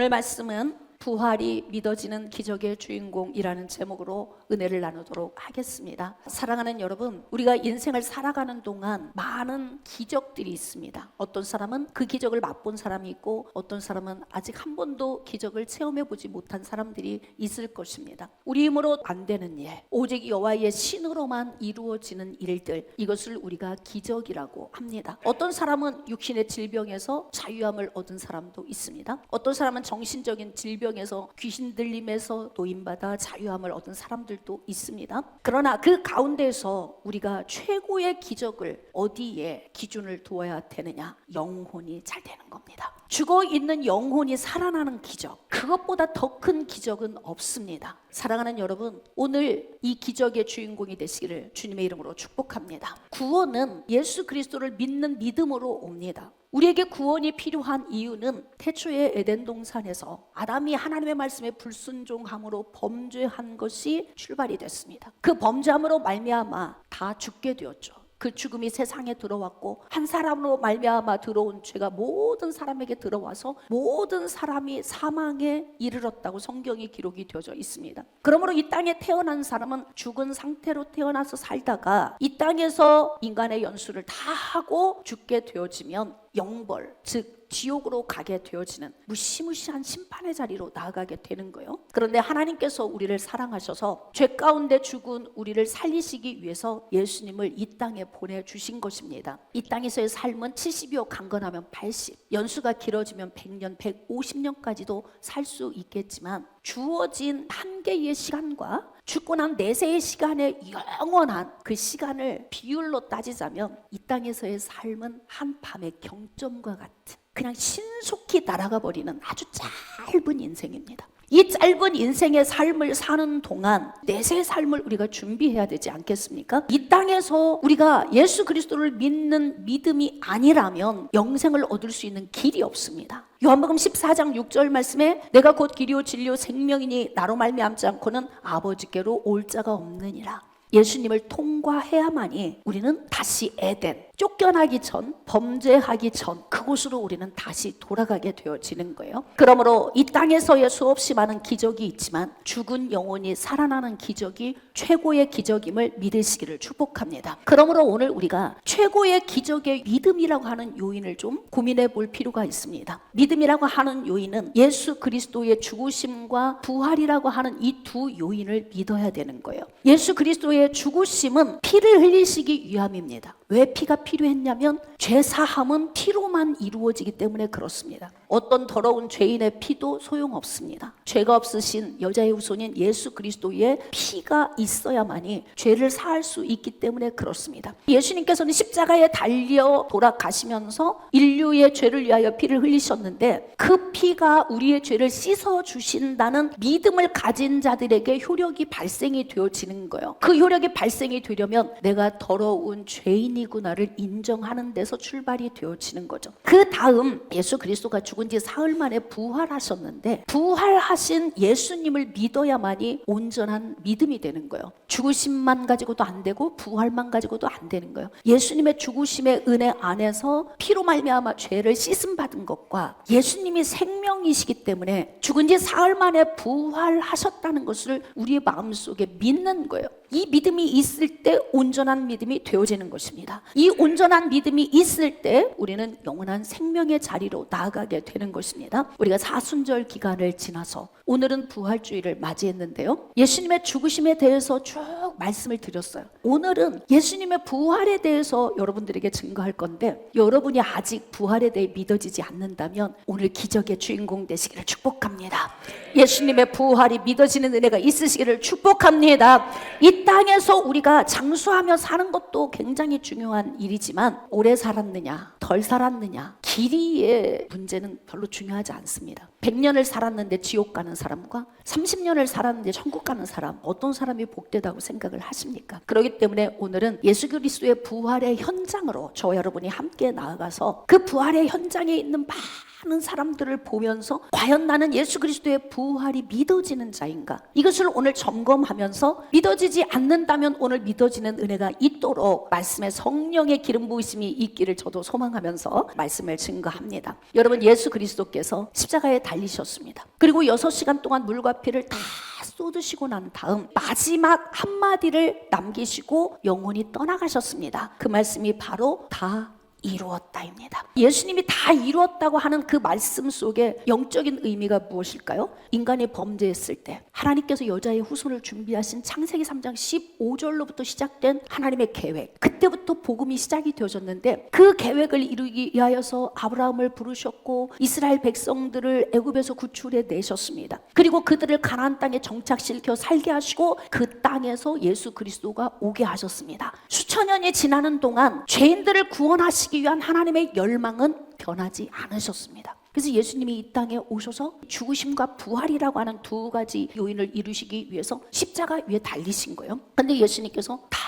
오늘 말씀은 부활이 믿어지는 기적의 주인공이라는 제목으로 은혜를 나누도록 하겠습니다. 사랑하는 여러분, 우리가 인생을 살아가는 동안 많은 기적들이 있습니다. 어떤 사람은 그 기적을 맛본 사람이 있고 어떤 사람은 아직 한 번도 기적을 체험해보지 못한 사람들이 있을 것입니다. 우리 힘으로 안 되는 일, 오직 여호와의 신으로만 이루어지는 일들, 이것을 우리가 기적이라고 합니다. 어떤 사람은 육신의 질병에서 자유함을 얻은 사람도 있습니다. 어떤 사람은 정신적인 질병에서 귀신 들림에서 노임받아 자유함을 얻은 사람들도 있습니다. 그러나 그 가운데서 우리가 최고의 기적을 어디에 기준을 두어야 되느냐? 영혼이 잘 되는 겁니다. 죽어있는 영혼이 살아나는 기적, 그것보다 더 큰 기적은 없습니다. 사랑하는 여러분, 오늘 이 기적의 주인공이 되시기를 주님의 이름으로 축복합니다. 구원은 예수 그리스도를 믿는 믿음으로 옵니다. 우리에게 구원이 필요한 이유는 태초의 에덴 동산에서 아담이 하나님의 말씀에 불순종함으로 범죄한 것이 출발이 됐습니다. 그 범죄함으로 말미암아 다 죽게 되었죠. 그 죽음이 세상에 들어왔고 한 사람으로 말미암아 들어온 죄가 모든 사람에게 들어와서 모든 사람이 사망에 이르렀다고 성경이 기록이 되어져 있습니다. 그러므로 이 땅에 태어난 사람은 죽은 상태로 태어나서 살다가 이 땅에서 인간의 연수를 다 하고 죽게 되어지면 영벌, 즉 지옥으로 가게 되어지는 무시무시한 심판의 자리로 나아가게 되는 거예요. 그런데 하나님께서 우리를 사랑하셔서 죄 가운데 죽은 우리를 살리시기 위해서 예수님을 이 땅에 보내주신 것입니다. 이 땅에서의 삶은 70이요 강건하면 80, 연수가 길어지면 100년, 150년까지도 살 수 있겠지만 주어진 한계의 시간과 죽고 난 내세의 시간의 영원한 그 시간을 비율로 따지자면 이 땅에서의 삶은 한밤의 경점과 같은, 그냥 신속히 날아가 버리는 아주 짧은 인생입니다. 이 짧은 인생의 삶을 사는 동안 내세의 삶을 우리가 준비해야 되지 않겠습니까? 이 땅에서 우리가 예수 그리스도를 믿는 믿음이 아니라면 영생을 얻을 수 있는 길이 없습니다. 요한복음 14장 6절 말씀에 내가 곧 길이요 진리요 생명이니 나로 말미암지 않고는 아버지께로 올 자가 없느니라. 예수님을 통과해야만이 우리는 다시 에덴, 쫓겨나기 전, 범죄하기 전 그곳으로 우리는 다시 돌아가게 되어지는 거예요. 그러므로 이 땅에서의 수없이 많은 기적이 있지만 죽은 영혼이 살아나는 기적이 최고의 기적임을 믿으시기를 축복합니다. 그러므로 오늘 우리가 최고의 기적의 믿음이라고 하는 요인을 좀 고민해 볼 필요가 있습니다. 믿음이라고 하는 요인은 예수 그리스도의 죽으심과 부활이라고 하는 이 두 요인을 믿어야 되는 거예요. 예수 그리스도의 죽으심은 피를 흘리시기 위함입니다. 왜 피가 필요했냐면 죄 사함은 피로만 이루어지기 때문에 그렇습니다. 어떤 더러운 죄인의 피도 소용없습니다. 죄가 없으신 여자의 후손인 예수 그리스도의 피가 있어야만이 죄를 사할 수 있기 때문에 그렇습니다. 예수님께서는 십자가에 달려 돌아가시면서 인류의 죄를 위하여 피를 흘리셨는데 그 피가 우리의 죄를 씻어주신다는 믿음을 가진 자들에게 효력이 발생이 되어지는 거예요. 그 효력이 발생이 되려면 내가 더러운 죄인이구나를 인정하는 데서 출발이 되어지는 거죠. 그 다음 예수 그리스도가 죽은 지 사흘 만에 부활하셨는데 부활하신 예수님을 믿어야만이 온전한 믿음이 되는 거예요. 죽으심만 가지고도 안 되고 부활만 가지고도 안 되는 거예요. 예수님의 죽으심의 은혜 안에서 피로 말미암아 죄를 씻음 받은 것과 예수님이 생명이시기 때문에 죽은 지 사흘 만에 부활하셨다는 것을 우리의 마음속에 믿는 거예요. 이 믿음이 있을 때 온전한 믿음이 되어지는 것입니다. 이 온전한 믿음이 있을 때 우리는 영원한 생명의 자리로 나아가게 되는 것입니다. 우리가 사순절 기간을 지나서 오늘은 부활주의를 맞이했는데요. 예수님의 죽으심에 대해서 쭉 말씀을 드렸어요. 오늘은 예수님의 부활에 대해서 여러분들에게 증거할 건데 여러분이 아직 부활에 대해 믿어지지 않는다면 오늘 기적의 주인공 되시기를 축복합니다. 예수님의 부활이 믿어지는 은혜가 있으시기를 축복합니다. 이 땅에서 우리가 장수하며 사는 것도 굉장히 중요한 일이지만 오래 살았느냐 덜 살았느냐 길이의 문제는 별로 중요하지 않습니다. 100년을 살았는데 지옥 가는 사람과 30년을 살았는데 천국 가는 사람, 어떤 사람이 복되다고 생각을 하십니까? 그렇기 때문에 오늘은 예수 그리스도의 부활의 현장으로 저와 여러분이 함께 나아가서 그 부활의 현장에 있는 많은 사람들을 보면서 과연 나는 예수 그리스도의 부활이 믿어지는 자인가? 이것을 오늘 점검하면서 믿어지지 않는다면 오늘 믿어지는 은혜가 있도록 말씀의 성령의 기름 부으심이 있기를 저도 소망하면서 말씀을 증거합니다. 여러분, 예수 그리스도께서 십자가에 달리셨습니다. 그리고 6시간 동안 물과 피를 다 쏟으시고 난 다음 마지막 한마디를 남기시고 영원히 떠나가셨습니다. 그 말씀이 바로 다 이루었다입니다. 예수님이 다 이루었다고 하는 그 말씀 속에 영적인 의미가 무엇일까요? 인간이 범죄했을 때 하나님께서 여자의 후손을 준비하신 창세기 3장 15절로부터 시작된 하나님의 계획, 그때부터 복음이 시작이 되어졌는데 그 계획을 이루기 위하여서 아브라함을 부르셨고 이스라엘 백성들을 애굽에서 구출해 내셨습니다. 그리고 그들을 가나안 땅에 정착시켜 살게 하시고 그 땅에서 예수 그리스도가 오게 하셨습니다. 수천 년이 지나는 동안 죄인들을 구원하시기 위한 하나님의 열망은 변하지 않으셨습니다. 그래서 예수님이 이 땅에 오셔서 죽으심과 부활이라고 하는 두 가지 요인을 이루시기 위해서 십자가 위에 달리신 거예요. 근데 예수님께서 다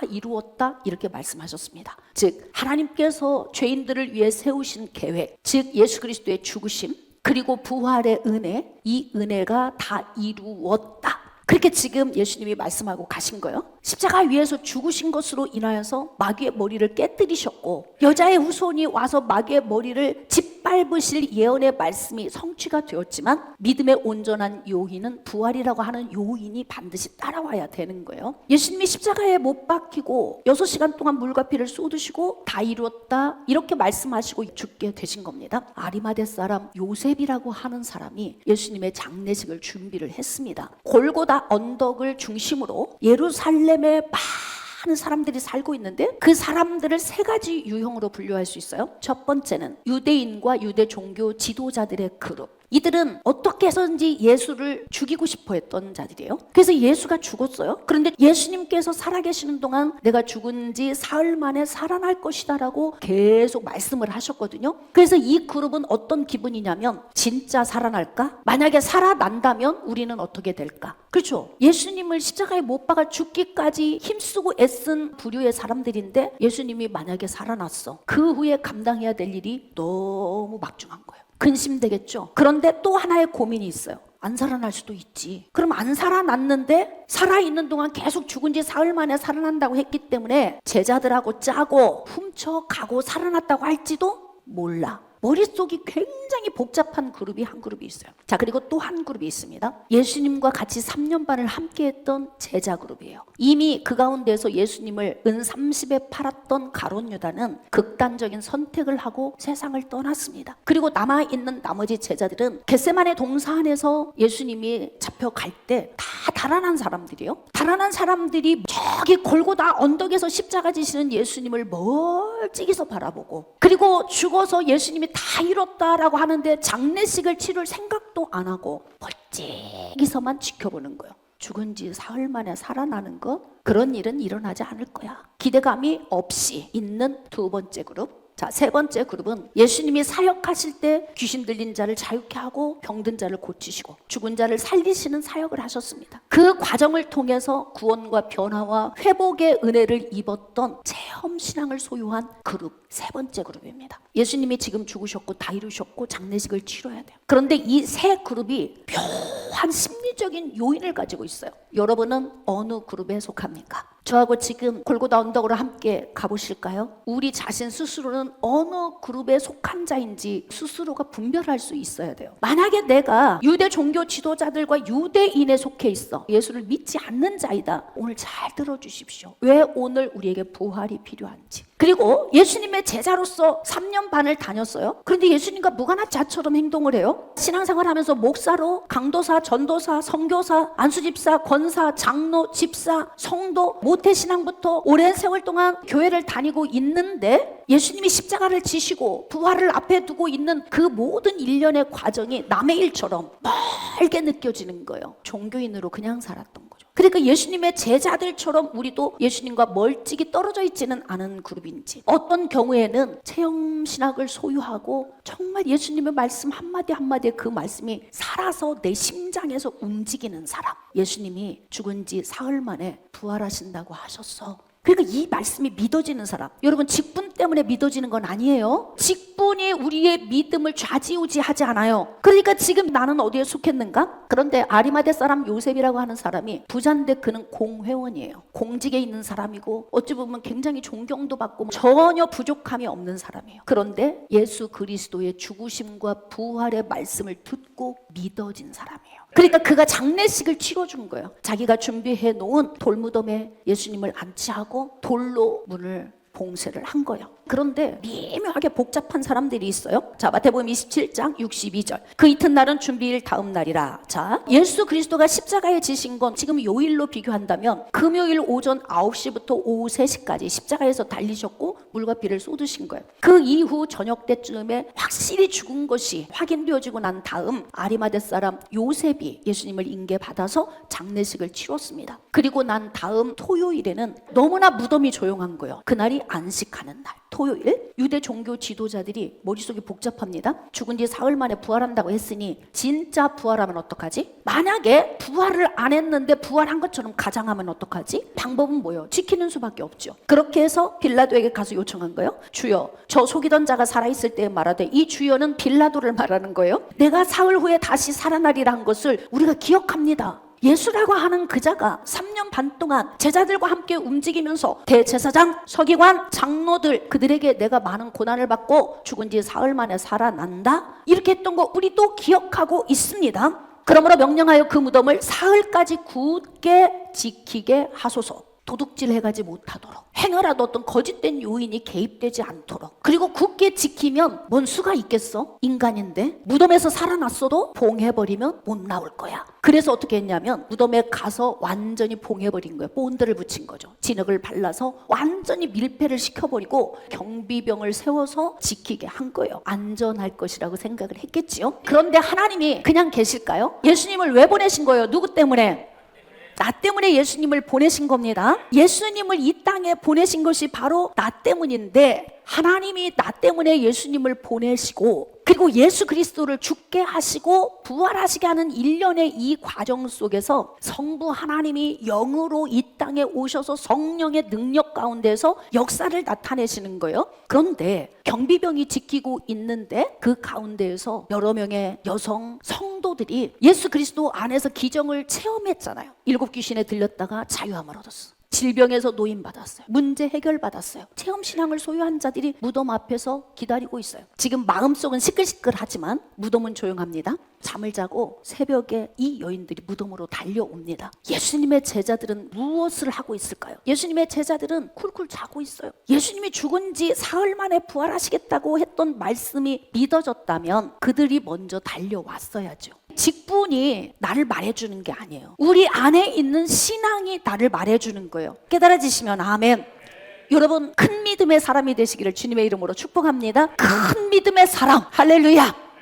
이루었다 이렇게 말씀하셨습니다. 즉 하나님께서 죄인들을 위해 세우신 계획, 즉 예수 그리스도의 죽으심 그리고 부활의 은혜, 이 은혜가 다 이루었다. 그렇게 지금 예수님이 말씀하고 가신 거예요. 십자가 위에서 죽으신 것으로 인하여서 마귀의 머리를 깨뜨리셨고 여자의 후손이 와서 마귀의 머리를 짓밟으실 예언의 말씀이 성취가 되었지만 믿음의 온전한 요인은 부활이라고 하는 요인이 반드시 따라와야 되는 거예요. 예수님이 십자가에 못 박히고 6시간 동안 물과 피를 쏟으시고 다 이루었다 이렇게 말씀하시고 죽게 되신 겁니다. 아리마대 사람 요셉이라고 하는 사람이 예수님의 장례식을 준비를 했습니다. 골고다 언덕을 중심으로 예루살렘에 많은 사람들이 살고 있는데 그 사람들을 세 가지 유형으로 분류할 수 있어요. 첫 번째는 유대인과 유대 종교 지도자들의 그룹. 이들은 어떻게 해서든지 예수를 죽이고 싶어 했던 자들이에요. 그래서 예수가 죽었어요. 그런데 예수님께서 살아계시는 동안 내가 죽은 지 사흘 만에 살아날 것이다 라고 계속 말씀을 하셨거든요. 그래서 이 그룹은 어떤 기분이냐면 진짜 살아날까? 만약에 살아난다면 우리는 어떻게 될까? 그렇죠. 예수님을 십자가에 못 박아 죽기까지 힘쓰고 애쓴 부류의 사람들인데 예수님이 만약에 살아났어. 그 후에 감당해야 될 일이 너무 막중한 거예요. 근심되겠죠. 그런데 또 하나의 고민이 있어요. 안 살아날 수도 있지. 그럼 안 살아났는데 살아있는 동안 계속 죽은 지 사흘 만에 살아난다고 했기 때문에 제자들하고 짜고 훔쳐가고 살아났다고 할지도 몰라. 머릿속이 굉장히 복잡한 그룹이 한 그룹이 있어요. 자, 그리고 또 한 그룹이 있습니다. 예수님과 같이 3년 반을 함께 했던 제자 그룹이에요. 이미 그 가운데서 예수님을 은 30에 팔았던 가룟 유다는 극단적인 선택을 하고 세상을 떠났습니다. 그리고 남아있는 나머지 제자들은 겟세마네 동산 안에서 예수님이 잡혀갈 때 다 달아난 사람들이에요. 달아난 사람들이 저기 골고다 언덕에서 십자가 지시는 예수님을 멀찍이서 바라보고 그리고 죽어서 예수님이 다 이뤘다라고 하는데 장례식을 치를 생각도 안 하고 멀찍이서만 지켜보는 거예요. 죽은 지 사흘 만에 살아나는 거 그런 일은 일어나지 않을 거야. 기대감이 없이 있는 두 번째 그룹. 자, 세 번째 그룹은 예수님이 사역하실 때 귀신 들린 자를 자유케 하고 병든 자를 고치시고 죽은 자를 살리시는 사역을 하셨습니다. 그 과정을 통해서 구원과 변화와 회복의 은혜를 입었던 체험신앙을 소유한 그룹, 세 번째 그룹입니다. 예수님이 지금 죽으셨고 다 이루셨고 장례식을 치러야 돼요. 그런데 이 세 그룹이 묘한 심리적인 요인을 가지고 있어요. 여러분은 어느 그룹에 속합니까? 저하고 지금 골고다 언덕으로 함께 가보실까요? 우리 자신 스스로는 어느 그룹에 속한 자인지 스스로가 분별할 수 있어야 돼요. 만약에 내가 유대 종교 지도자들과 유대인에 속해 있어 예수를 믿지 않는 자이다. 오늘 잘 들어주십시오. 왜 오늘 우리에게 부활이 필요한지. 그리고 예수님의 제자로서 3년 반을 다녔어요. 그런데 예수님과 무관한 자처럼 행동을 해요. 신앙생활 하면서 목사로 강도사, 전도사, 선교사, 안수집사, 권사, 장로, 집사, 성도, 모태신앙부터 오랜 세월 동안 교회를 다니고 있는데 예수님이 십자가를 지시고 부활을 앞에 두고 있는 그 모든 일련의 과정이 남의 일처럼 멀게 느껴지는 거예요. 종교인으로 그냥 살았던 거죠. 그러니까 예수님의 제자들처럼 우리도 예수님과 멀찍이 떨어져 있지는 않은 그룹인지 어떤 경우에는 체험신학을 소유하고 정말 예수님의 말씀 한마디 한마디에 그 말씀이 살아서 내 심장에서 움직이는 사람. 예수님이 죽은 지 사흘 만에 부활하신다고 하셨어. 그러니까 이 말씀이 믿어지는 사람, 여러분 직분 때문에 믿어지는 건 아니에요. 직분이 우리의 믿음을 좌지우지하지 않아요. 그러니까 지금 나는 어디에 속했는가? 그런데 아리마대 사람 요셉이라고 하는 사람이 부자인데 그는 공회원이에요. 공직에 있는 사람이고 어찌 보면 굉장히 존경도 받고 전혀 부족함이 없는 사람이에요. 그런데 예수 그리스도의 죽으심과 부활의 말씀을 듣고 믿어진 사람이에요. 그러니까 그가 장례식을 치러준 거예요. 자기가 준비해 놓은 돌무덤에 예수님을 안치하고 돌로 문을 봉쇄를 한 거예요. 그런데 미묘하게 복잡한 사람들이 있어요. 자, 마태복음 27장 62절. 그 이튿날은 준비일 다음 날이라. 자, 예수 그리스도가 십자가에 지신 건 지금 요일로 비교한다면 금요일 오전 9시부터 오후 3시까지 십자가에서 달리셨고 물과 피를 쏟으신 거예요. 그 이후 저녁 때쯤에 확실히 죽은 것이 확인되어지고 난 다음 아리마대 사람 요셉이 예수님을 인계받아서 장례식을 치렀습니다. 그리고 난 다음 토요일에는 너무나 무덤이 조용한 거예요. 그날이 안식하는 날. 토요일 유대 종교 지도자들이 머릿속이 복잡합니다. 죽은 뒤 사흘 만에 부활한다고 했으니 진짜 부활하면 어떡하지? 만약에 부활을 안 했는데 부활한 것처럼 가장하면 어떡하지? 방법은 뭐예요? 지키는 수밖에 없죠. 그렇게 해서 빌라도에게 가서 요청한 거예요. 주여, 저 속이던 자가 살아있을 때에 말하되, 이 주여는 빌라도를 말하는 거예요. 내가 사흘 후에 다시 살아나리라는 것을 우리가 기억합니다. 예수라고 하는 그자가 3년 반 동안 제자들과 함께 움직이면서 대제사장, 서기관, 장로들 그들에게 내가 많은 고난을 받고 죽은 뒤 사흘 만에 살아난다 이렇게 했던 거 우리도 기억하고 있습니다. 그러므로 명령하여 그 무덤을 사흘까지 굳게 지키게 하소서. 도둑질 해가지 못하도록, 행여라도 어떤 거짓된 요인이 개입되지 않도록. 그리고 굳게 지키면 뭔 수가 있겠어? 인간인데 무덤에서 살아났어도 봉해버리면 못 나올 거야. 그래서 어떻게 했냐면 무덤에 가서 완전히 봉해버린 거예요. 본드를 붙인 거죠. 진흙을 발라서 완전히 밀폐를 시켜버리고 경비병을 세워서 지키게 한 거예요. 안전할 것이라고 생각을 했겠지요. 그런데 하나님이 그냥 계실까요? 예수님을 왜 보내신 거예요? 누구 때문에? 나 때문에 예수님을 보내신 겁니다. 예수님을 이 땅에 보내신 것이 바로 나 때문인데, 하나님이 나 때문에 예수님을 보내시고 그리고 예수 그리스도를 죽게 하시고 부활하시게 하는 일련의 이 과정 속에서 성부 하나님이 영으로 이 땅에 오셔서 성령의 능력 가운데서 역사를 나타내시는 거예요. 그런데 경비병이 지키고 있는데 그 가운데에서 여러 명의 여성 성도들이 예수 그리스도 안에서 기정을 체험했잖아요. 7 귀신에 들렸다가 자유함을 얻었어. 질병에서 노인받았어요. 문제 해결받았어요. 체험신앙을 소유한 자들이 무덤 앞에서 기다리고 있어요. 지금 마음속은 시끌시끌하지만 무덤은 조용합니다. 잠을 자고 새벽에 이 여인들이 무덤으로 달려옵니다. 예수님의 제자들은 무엇을 하고 있을까요? 예수님의 제자들은 쿨쿨 자고 있어요. 예수님이 죽은 지 사흘 만에 부활하시겠다고 했던 말씀이 믿어졌다면 그들이 먼저 달려왔어야죠. 직분이 나를 말해주는 게 아니에요. 우리 안에 있는 신앙이 나를 말해주는 거예요. 깨달아지시면 아멘. 여러분, 큰 믿음의 사람이 되시기를 주님의 이름으로 축복합니다. 큰 믿음의 사람, 할렐루야.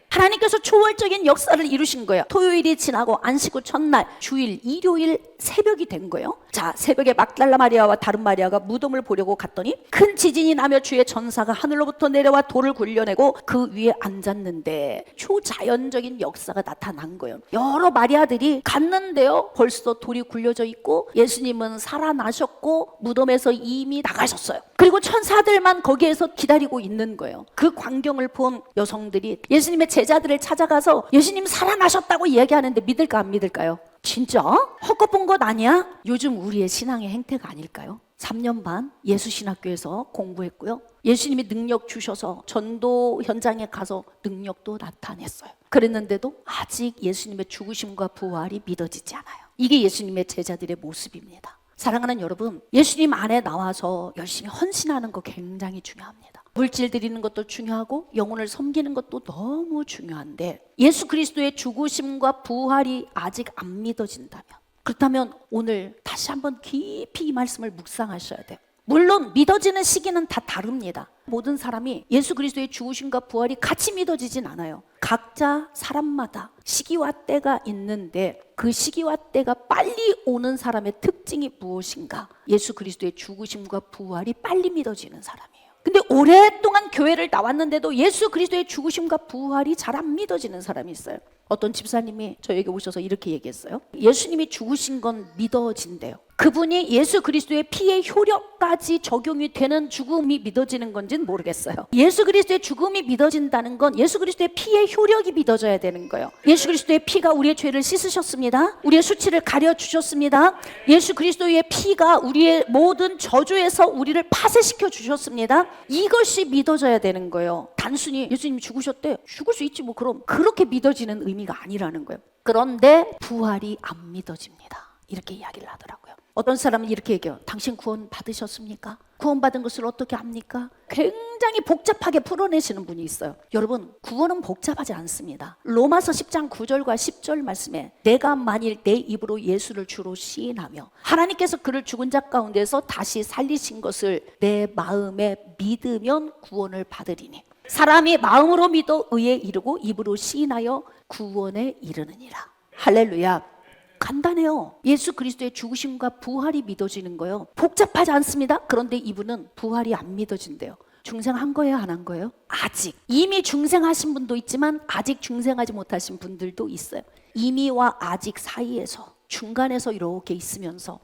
하나님께서 초월적인 역사를 이루신 거예요. 토요일이 지나고 안식 후 첫날 주일 일요일 새벽이 된 거예요. 자, 새벽에 막달라 마리아와 다른 마리아가 무덤을 보려고 갔더니 큰 지진이 나며 주의 전사가 하늘로부터 내려와 돌을 굴려내고 그 위에 앉았는데 초자연적인 역사가 나타난 거예요. 여러 마리아들이 갔는데요, 벌써 돌이 굴려져 있고 예수님은 살아나셨고 무덤에서 이미 나가셨어요. 그리고 천사들만 거기에서 기다리고 있는 거예요. 그 광경을 본 여성들이 예수님의 제자들을 찾아가서 예수님 살아나셨다고 이야기하는데 믿을까 안 믿을까요? 진짜? 헛것 본 것 아니야? 요즘 우리의 신앙의 행태가 아닐까요? 3년 반 예수신학교에서 공부했고요. 예수님이 능력 주셔서 전도 현장에 가서 능력도 나타냈어요. 그랬는데도 아직 예수님의 죽으심과 부활이 믿어지지 않아요. 이게 예수님의 제자들의 모습입니다. 사랑하는 여러분, 예수님 안에 나와서 열심히 헌신하는 거 굉장히 중요합니다. 물질 드리는 것도 중요하고 영혼을 섬기는 것도 너무 중요한데 예수 그리스도의 죽으심과 부활이 아직 안 믿어진다면, 그렇다면 오늘 다시 한번 깊이 이 말씀을 묵상하셔야 돼요. 물론 믿어지는 시기는 다 다릅니다. 모든 사람이 예수 그리스도의 죽으심과 부활이 같이 믿어지진 않아요. 각자 사람마다 시기와 때가 있는데 그 시기와 때가 빨리 오는 사람의 특징이 무엇인가? 예수 그리스도의 죽으심과 부활이 빨리 믿어지는 사람이에요. 근데 오랫동안 교회를 나왔는데도 예수 그리스도의 죽으심과 부활이 잘 안 믿어지는 사람이 있어요. 어떤 집사님이 저에게 오셔서 이렇게 얘기했어요. 예수님이 죽으신 건 믿어진대요. 그분이 예수 그리스도의 피의 효력까지 적용이 되는 죽음이 믿어지는 건지는 모르겠어요. 예수 그리스도의 죽음이 믿어진다는 건 예수 그리스도의 피의 효력이 믿어져야 되는 거예요. 예수 그리스도의 피가 우리의 죄를 씻으셨습니다. 우리의 수치를 가려주셨습니다. 예수 그리스도의 피가 우리의 모든 저주에서 우리를 파쇄시켜 주셨습니다. 이것이 믿어져야 되는 거예요. 단순히 예수님이 죽으셨대, 죽을 수 있지 뭐, 그럼 그렇게 믿어지는 의미가 아니라는 거예요. 그런데 부활이 안 믿어집니다. 이렇게 이야기를 하더라고요. 어떤 사람은 이렇게 얘기해요. 당신 구원 받으셨습니까? 구원받은 것을 어떻게 압니까? 굉장히 복잡하게 풀어내시는 분이 있어요. 여러분, 구원은 복잡하지 않습니다. 로마서 10장 9절과 10절 말씀에 내가 만일 내 입으로 예수를 주로 시인하며 하나님께서 그를 죽은 자 가운데서 다시 살리신 것을 내 마음에 믿으면 구원을 받으리니 사람이 마음으로 믿어 의에 이르고 입으로 시인하여 구원에 이르느니라. 할렐루야. 간단해요. 예수 그리스도의 죽으심과 부활이 믿어지는 거예요. 복잡하지 않습니다. 그런데 이분은 부활이 안 믿어진대요. 중생한 거예요, 안 한 거예요? 아직. 이미 중생하신 분도 있지만 아직 중생하지 못하신 분들도 있어요. 이미와 아직 사이에서, 중간에서 이렇게 있으면서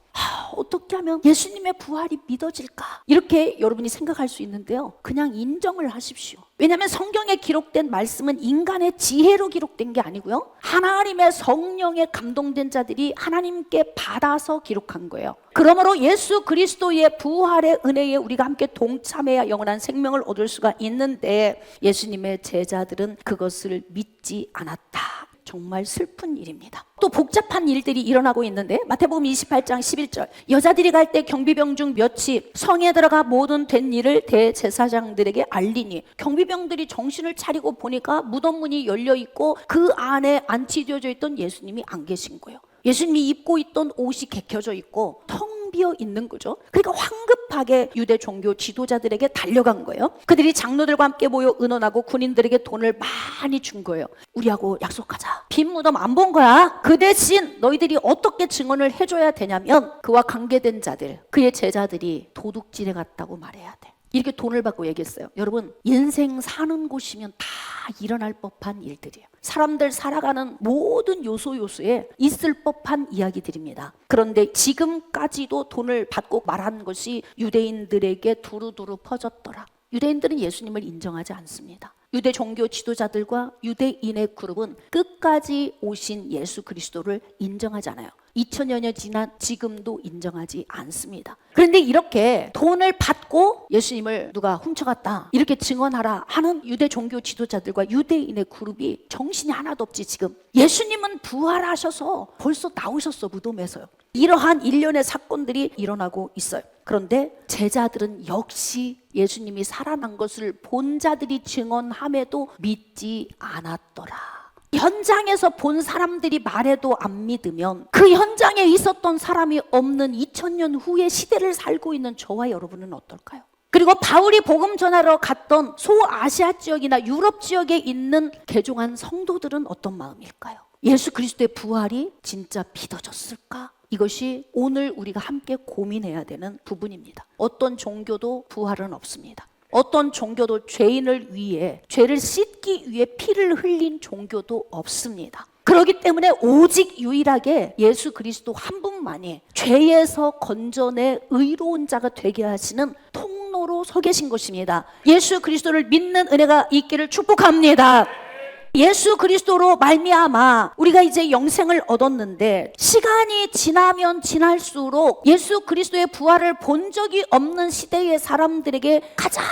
어떻게 하면 예수님의 부활이 믿어질까? 이렇게 여러분이 생각할 수 있는데요, 그냥 인정을 하십시오. 왜냐하면 성경에 기록된 말씀은 인간의 지혜로 기록된 게 아니고요, 하나님의 성령에 감동된 자들이 하나님께 받아서 기록한 거예요. 그러므로 예수 그리스도의 부활의 은혜에 우리가 함께 동참해야 영원한 생명을 얻을 수가 있는데 예수님의 제자들은 그것을 믿지 않았다. 정말 슬픈 일입니다. 또 복잡한 일들이 일어나고 있는데 마태복음 28장 11절 여자들이 갈 때 경비병 중 몇이 성에 들어가 모든 된 일을 대제사장들에게 알리니 경비병들이 정신을 차리고 보니까 무덤 문이 열려 있고 그 안에 안치되어져 있던 예수님이 안 계신 거예요. 예수님이 입고 있던 옷이 개켜져 있고 텅 비어 있는 거죠. 그러니까 황급하게 유대 종교 지도자들에게 달려간 거예요. 그들이 장로들과 함께 모여 의논하고 군인들에게 돈을 많이 준 거예요. 우리하고 약속하자. 빈 무덤 안 본 거야. 그 대신 너희들이 어떻게 증언을 해줘야 되냐면 그와 관계된 자들, 그의 제자들이 도둑질해 갔다고 말해야 돼. 이렇게 돈을 받고 얘기했어요. 여러분, 인생 사는 곳이면 다 일어날 법한 일들이에요. 사람들 살아가는 모든 요소에 있을 법한 이야기들입니다. 그런데 지금까지도 돈을 받고 말한 것이 유대인들에게 두루두루 퍼졌더라. 유대인들은 예수님을 인정하지 않습니다. 유대 종교 지도자들과 유대인의 그룹은 끝까지 오신 예수 그리스도를 인정하지 않아요. 2000여 년 지난 지금도 인정하지 않습니다. 그런데 이렇게 돈을 받고 예수님을 누가 훔쳐갔다 이렇게 증언하라 하는 유대 종교 지도자들과 유대인의 그룹이 정신이 하나도 없지. 지금 예수님은 부활하셔서 벌써 나오셨어, 무덤에서요. 이러한 일련의 사건들이 일어나고 있어요. 그런데 제자들은 역시 예수님이 살아난 것을 본 자들이 증언함에도 믿지 않았더라. 현장에서 본 사람들이 말해도 안 믿으면 그 현장에 있었던 사람이 없는 2000년 후의 시대를 살고 있는 저와 여러분은 어떨까요? 그리고 바울이 복음 전하러 갔던 소아시아 지역이나 유럽 지역에 있는 개종한 성도들은 어떤 마음일까요? 예수 그리스도의 부활이 진짜 믿어졌을까? 이것이 오늘 우리가 함께 고민해야 되는 부분입니다. 어떤 종교도 부활은 없습니다. 어떤 종교도 죄인을 위해, 죄를 씻기 위해 피를 흘린 종교도 없습니다. 그렇기 때문에 오직 유일하게 예수 그리스도 한 분만이 죄에서 건져내 의로운 자가 되게 하시는 통로로 서 계신 것입니다. 예수 그리스도를 믿는 은혜가 있기를 축복합니다. 예수 그리스도로 말미암아 우리가 이제 영생을 얻었는데 시간이 지나면 지날수록 예수 그리스도의 부활을 본 적이 없는 시대의 사람들에게 가장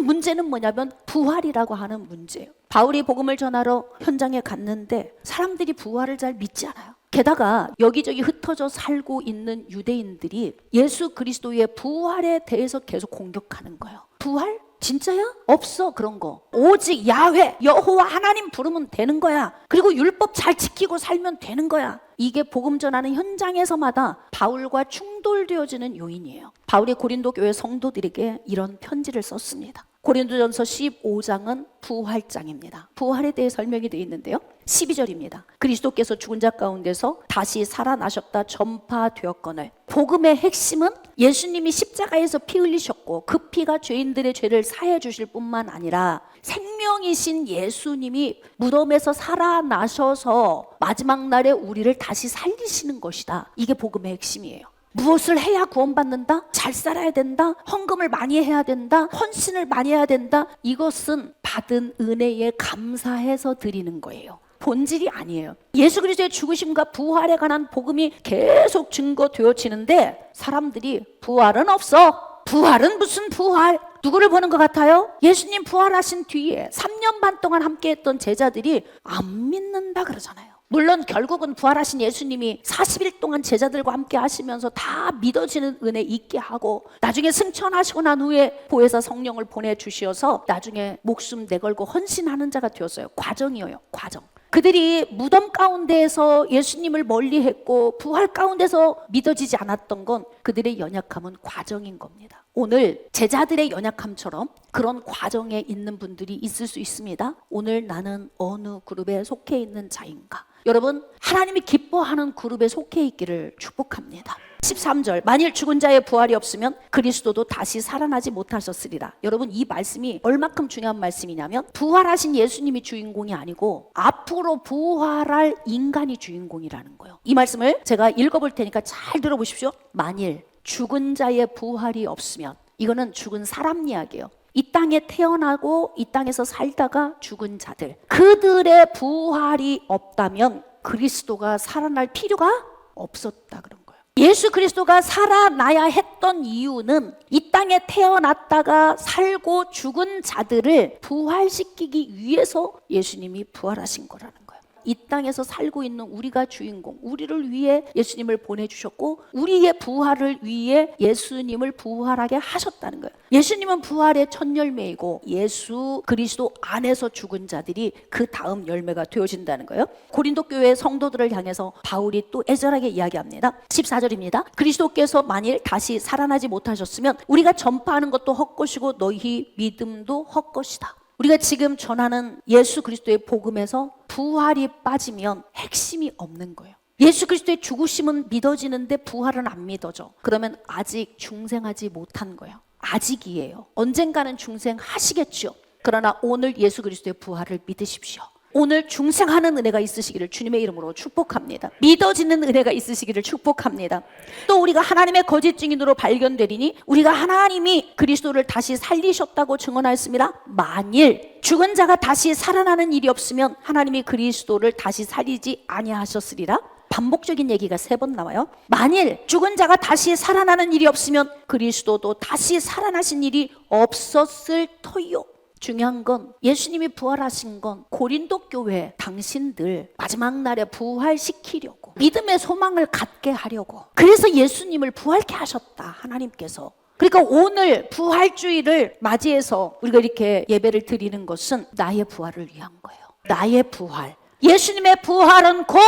문제는 뭐냐면 부활이라고 하는 문제예요. 바울이 복음을 전하러 현장에 갔는데 사람들이 부활을 잘 믿지 않아요. 게다가 여기저기 흩어져 살고 있는 유대인들이 예수 그리스도의 부활에 대해서 계속 공격하는 거예요. 부활? 진짜야? 없어 그런 거. 오직 야훼 여호와 하나님 부르면 되는 거야. 그리고 율법 잘 지키고 살면 되는 거야. 이게 복음 전하는 현장에서마다 바울과 충돌되어지는 요인이에요. 바울이 고린도 교회 성도들에게 이런 편지를 썼습니다. 고린도전서 15장은 부활장입니다. 부활에 대해 설명이 되어 있는데요, 12절입니다. 그리스도께서 죽은 자 가운데서 다시 살아나셨다 전파되었거늘. 복음의 핵심은 예수님이 십자가에서 피 흘리셨고 그 피가 죄인들의 죄를 사해 주실 뿐만 아니라 생명이신 예수님이 무덤에서 살아나셔서 마지막 날에 우리를 다시 살리시는 것이다. 이게 복음의 핵심이에요. 무엇을 해야 구원받는다? 잘 살아야 된다? 헌금을 많이 해야 된다? 헌신을 많이 해야 된다? 이것은 받은 은혜에 감사해서 드리는 거예요. 본질이 아니에요. 예수 그리스도의 죽으심과 부활에 관한 복음이 계속 증거되어지는데 사람들이 부활은 없어. 부활은 무슨 부활? 누구를 보는 것 같아요? 예수님 부활하신 뒤에 3년 반 동안 함께했던 제자들이 안 믿는다 그러잖아요. 물론 결국은 부활하신 예수님이 40일 동안 제자들과 함께 하시면서 다 믿어지는 은혜 있게 하고 나중에 승천하시고 난 후에 보혜사 성령을 보내주셔서 나중에 목숨 내걸고 헌신하는 자가 되었어요. 과정이에요. 과정. 그들이 무덤 가운데에서 예수님을 멀리했고 부활 가운데서 믿어지지 않았던 건 그들의 연약함은 과정인 겁니다. 오늘 제자들의 연약함처럼 그런 과정에 있는 분들이 있을 수 있습니다. 오늘 나는 어느 그룹에 속해 있는 자인가? 여러분, 하나님이 기뻐하는 그룹에 속해 있기를 축복합니다. 13절, 만일 죽은 자의 부활이 없으면 그리스도도 다시 살아나지 못하셨으리라. 여러분, 이 말씀이 얼마큼 중요한 말씀이냐면 부활하신 예수님이 주인공이 아니고 앞으로 부활할 인간이 주인공이라는 거예요. 이 말씀을 제가 읽어볼 테니까 잘 들어보십시오. 만일 죽은 자의 부활이 없으면, 이거는 죽은 사람 이야기예요. 이 땅에 태어나고 이 땅에서 살다가 죽은 자들, 그들의 부활이 없다면 그리스도가 살아날 필요가 없었다 그런 거예요. 예수 그리스도가 살아나야 했던 이유는 이 땅에 태어났다가 살고 죽은 자들을 부활시키기 위해서 예수님이 부활하신 거라는 거예요. 이 땅에서 살고 있는 우리가 주인공, 우리를 위해 예수님을 보내주셨고 우리의 부활을 위해 예수님을 부활하게 하셨다는 거예요. 예수님은 부활의 첫 열매이고 예수 그리스도 안에서 죽은 자들이 그 다음 열매가 되어진다는 거예요. 고린도 교회 성도들을 향해서 바울이 또 애절하게 이야기합니다. 14절입니다. 그리스도께서 만일 다시 살아나지 못하셨으면 우리가 전파하는 것도 헛것이고 너희 믿음도 헛것이다. 우리가 지금 전하는 예수 그리스도의 복음에서 부활이 빠지면 핵심이 없는 거예요. 예수 그리스도의 죽으심은 믿어지는데 부활은 안 믿어져. 그러면 아직 중생하지 못한 거예요. 아직이에요. 언젠가는 중생하시겠죠. 그러나 오늘 예수 그리스도의 부활을 믿으십시오. 오늘 중생하는 은혜가 있으시기를 주님의 이름으로 축복합니다. 믿어지는 은혜가 있으시기를 축복합니다. 또 우리가 하나님의 거짓 증인으로 발견되리니 우리가 하나님이 그리스도를 다시 살리셨다고 증언하였습니다. 만일 죽은 자가 다시 살아나는 일이 없으면 하나님이 그리스도를 다시 살리지 아니하셨으리라. 반복적인 얘기가 3번 나와요. 만일 죽은 자가 다시 살아나는 일이 없으면 그리스도도 다시 살아나신 일이 없었을 터이요. 중요한 건 예수님이 부활하신 건 고린도 교회 당신들 마지막 날에 부활시키려고, 믿음의 소망을 갖게 하려고, 그래서 예수님을 부활케 하셨다 하나님께서. 그러니까 오늘 부활주의를 맞이해서 우리가 이렇게 예배를 드리는 것은 나의 부활을 위한 거예요. 나의 부활, 예수님의 부활은 곧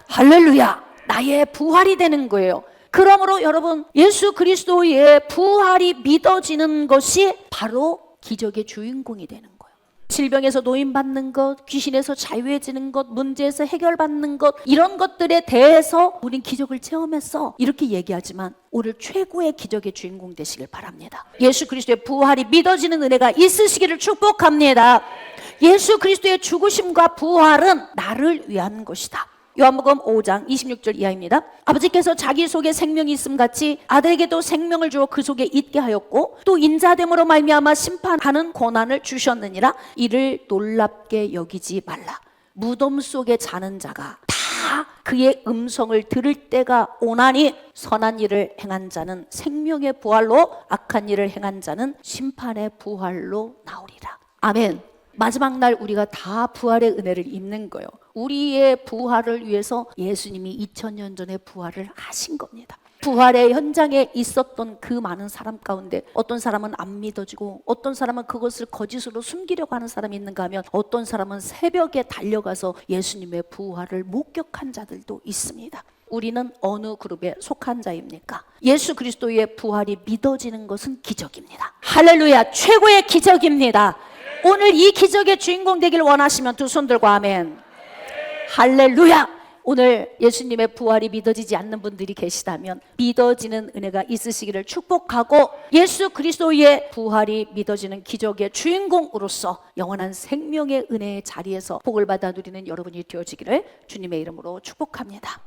할렐루야, 나의 부활이 되는 거예요. 그러므로 여러분, 예수 그리스도의 부활이 믿어지는 것이 바로 기적의 주인공이 되는 거예요. 질병에서 노인받는 것, 귀신에서 자유해지는 것, 문제에서 해결받는 것, 이런 것들에 대해서 우린 기적을 체험했어 이렇게 얘기하지만 오늘 최고의 기적의 주인공 되시길 바랍니다. 예수 그리스도의 부활이 믿어지는 은혜가 있으시기를 축복합니다. 예수 그리스도의 죽으심과 부활은 나를 위한 것이다. 요한복음 5장 26절 이하입니다. 아버지께서 자기 속에 생명이 있음 같이 아들에게도 생명을 주어 그 속에 있게 하였고 또 인자됨으로 말미암아 심판하는 권한을 주셨느니라. 이를 놀랍게 여기지 말라. 무덤 속에 자는 자가 다 그의 음성을 들을 때가 오나니 선한 일을 행한 자는 생명의 부활로, 악한 일을 행한 자는 심판의 부활로 나오리라. 아멘. 마지막 날 우리가 다 부활의 은혜를 입는 거예요. 우리의 부활을 위해서 예수님이 2000년 전에 부활을 하신 겁니다. 부활의 현장에 있었던 그 많은 사람 가운데 어떤 사람은 안 믿어지고 어떤 사람은 그것을 거짓으로 숨기려고 하는 사람이 있는가 하면 어떤 사람은 새벽에 달려가서 예수님의 부활을 목격한 자들도 있습니다. 우리는 어느 그룹에 속한 자입니까? 예수 그리스도의 부활이 믿어지는 것은 기적입니다. 할렐루야, 최고의 기적입니다. 오늘 이 기적의 주인공 되길 원하시면 두 손 들고 아멘. 할렐루야. 오늘 예수님의 부활이 믿어지지 않는 분들이 계시다면 믿어지는 은혜가 있으시기를 축복하고 예수 그리스도의 부활이 믿어지는 기적의 주인공으로서 영원한 생명의 은혜의 자리에서 복을 받아 누리는 여러분이 되어지기를 주님의 이름으로 축복합니다.